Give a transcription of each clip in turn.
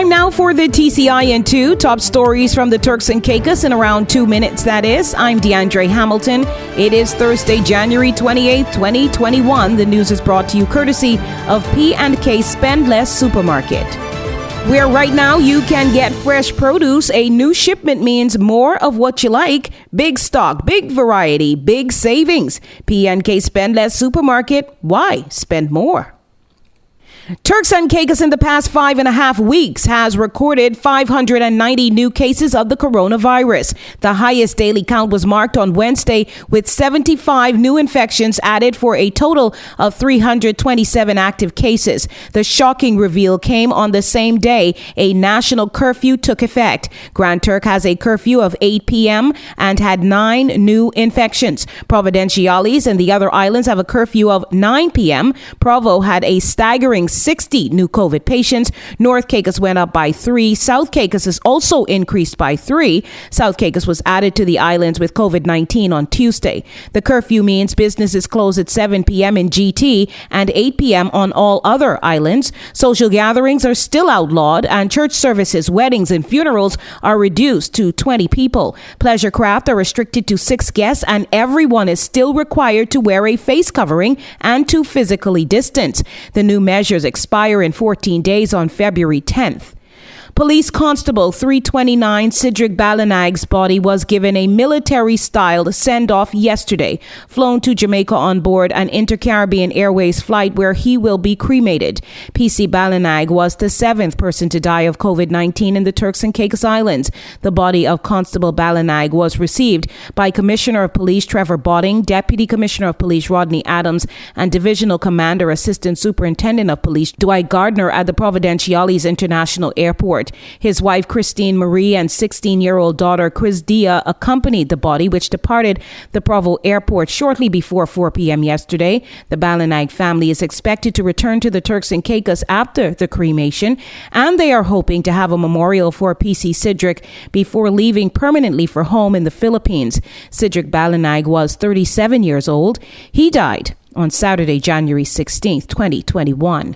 Time now for the TCI in 2. Top stories from the Turks and Caicos in around 2 minutes, that is. I'm Deandre Hamilton. It is Thursday, January 28, 2021. The news is brought to you courtesy of P&K Spend Less Supermarket, where right now you can get fresh produce. A new shipment means more of what you like. Big stock, big variety, big savings. P&K Spend Less Supermarket. Why spend more? Turks and Caicos in the past 5.5 weeks has recorded 590 new cases of the coronavirus. The highest daily count was marked on Wednesday with 75 new infections added for a total of 327 active cases. The shocking reveal came on the same day a national curfew took effect. Grand Turk has a curfew of 8 p.m. and had 9 new infections. Providenciales and the other islands have a curfew of 9 p.m. Provo had a staggering 60 new COVID patients. North Caicos went up by 3. South Caicos is also increased by 3. South Caicos was added to the islands with COVID-19 on Tuesday. The curfew means businesses close at 7 p.m. in GT and 8 p.m. on all other islands. Social gatherings are still outlawed, and church services, weddings, and funerals are reduced to 20 people. Pleasure craft are restricted to 6 guests, and everyone is still required to wear a face covering and to physically distance. The new measures expire in 14 days on February 10th. Police Constable 329 Cedric Balanag's body was given a military-styled send-off yesterday, flown to Jamaica on board an Inter-Caribbean Airways flight where he will be cremated. PC Balanag was the 7th person to die of COVID-19 in the Turks and Caicos Islands. The body of Constable Balanag was received by Commissioner of Police Trevor Botting, Deputy Commissioner of Police Rodney Adams, and Divisional Commander Assistant Superintendent of Police Dwight Gardner at the Providenciales International Airport. His wife, Christine Marie, and 16-year-old daughter, Chris Dia, accompanied the body, which departed the Provo airport shortly before 4 p.m. yesterday. The Balanag family is expected to return to the Turks and Caicos after the cremation, and they are hoping to have a memorial for PC Cedric before leaving permanently for home in the Philippines. Cedric Balanag was 37 years old. He died on Saturday, January 16, 2021.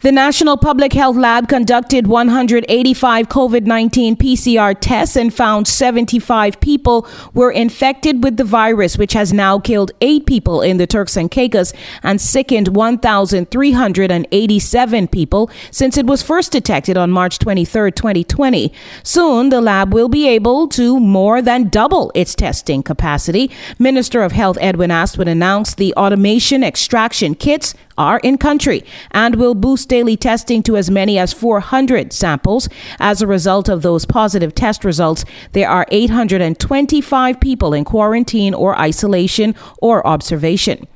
The National Public Health Lab conducted 185 COVID-19 PCR tests and found 75 people were infected with the virus, which has now killed 8 people in the Turks and Caicos and sickened 1,387 people since it was first detected on March 23, 2020. Soon, the lab will be able to more than double its testing capacity. Minister of Health Edwin Astwood announced the automation extraction kits are in country and will boost daily testing to as many as 400 samples. As a result of those positive test results, there are 825 people in quarantine or isolation or observation.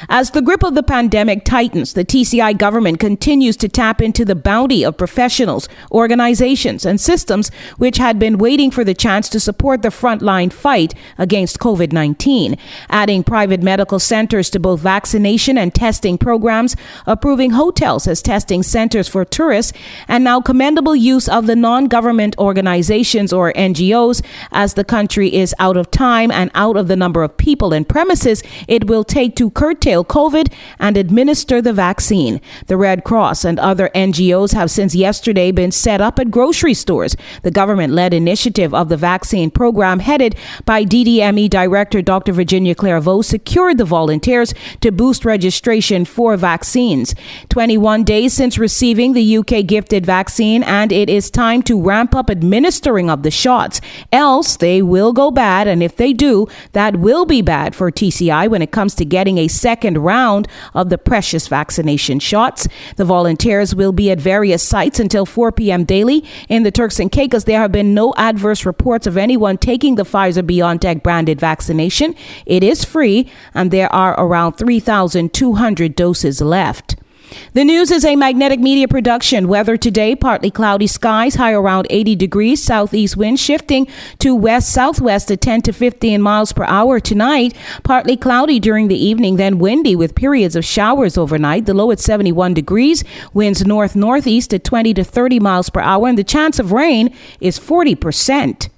As the grip of the pandemic tightens, the TCI government continues to tap into the bounty of professionals, organizations, and systems which had been waiting for the chance to support the frontline fight against COVID-19, adding private medical centers to both vaccination and testing programs, approving hotels as testing centers for tourists, and now commendable use of the non-government organizations or NGOs as the country is out of time and out of the number of people and premises it will take to curtail COVID and administer the vaccine. The Red Cross and other NGOs have since yesterday been set up at grocery stores. The government-led initiative of the vaccine program headed by DDME Director Dr. Virginia Clairvaux secured the volunteers to boost registration for vaccines. 21 days since receiving the UK gifted vaccine, and it is time to ramp up administering of the shots. Else they will go bad, and if they do, that will be bad for TCI when it comes to getting a second round of the precious vaccination shots. The volunteers will be at various sites until 4 p.m. daily. In the Turks and Caicos, there have been no adverse reports of anyone taking the Pfizer-BioNTech branded vaccination. It is free, and there are around 3,200 doses left. The news is a Magnetic Media production. Weather today, partly cloudy skies, high around 80 degrees, southeast wind shifting to west-southwest at 10 to 15 miles per hour. Tonight, partly cloudy during the evening, then windy with periods of showers overnight. The low at 71 degrees, winds north-northeast at 20 to 30 miles per hour, and the chance of rain is 40%.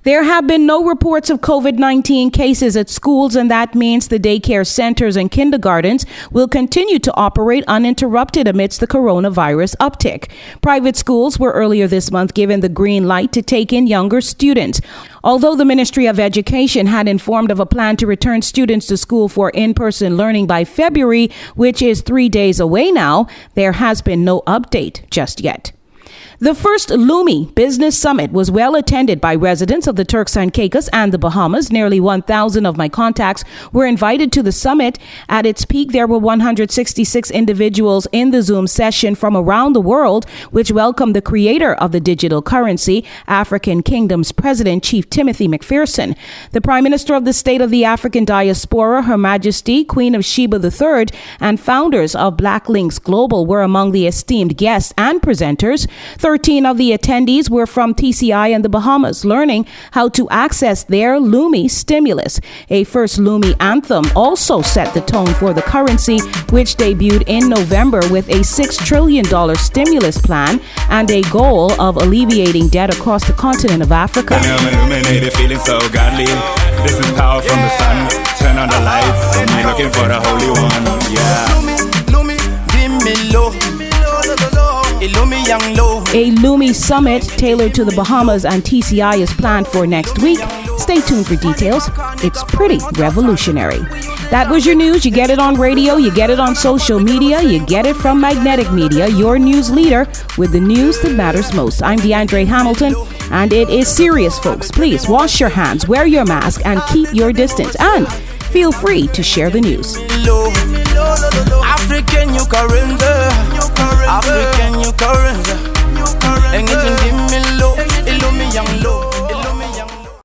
There have been no reports of COVID-19 cases at schools, and that means the daycare centers and kindergartens will continue to operate uninterrupted amidst the coronavirus uptick. Private schools were earlier this month given the green light to take in younger students. Although the Ministry of Education had informed of a plan to return students to school for in-person learning by February, which is 3 days away now, there has been no update just yet. The first Lumi Business Summit was well attended by residents of the Turks and Caicos and the Bahamas. Nearly 1,000 of my contacts were invited to the summit. At its peak, there were 166 individuals in the Zoom session from around the world, which welcomed the creator of the digital currency, African Kingdom's President, Chief Timothy McPherson. The Prime Minister of the State of the African Diaspora, Her Majesty Queen of Sheba III, and founders of Black Links Global were among the esteemed guests and presenters. 13 of the attendees were from TCI and the Bahamas, learning how to access their Lumi stimulus. A first Lumi anthem also set the tone for the currency, which debuted in November with a $6 trillion stimulus plan and a goal of alleviating debt across the continent of Africa. Illuminated, feeling so godly. This is power from the sun. Turn on the lights, and you're looking for the Holy One. Yeah. Lumi, dim me low. A Lumi summit tailored to the Bahamas and TCI is planned for next week. Stay tuned for details. It's pretty revolutionary. That was your news. You get it on radio, you get it on social media, you get it from Magnetic Media, your news leader with the news that matters most. I'm Deandre Hamilton, and it is serious, folks. Please wash your hands, wear your mask, and keep your distance. And feel free to share the news. African, you current. African, you current. Anything give me low, me young low.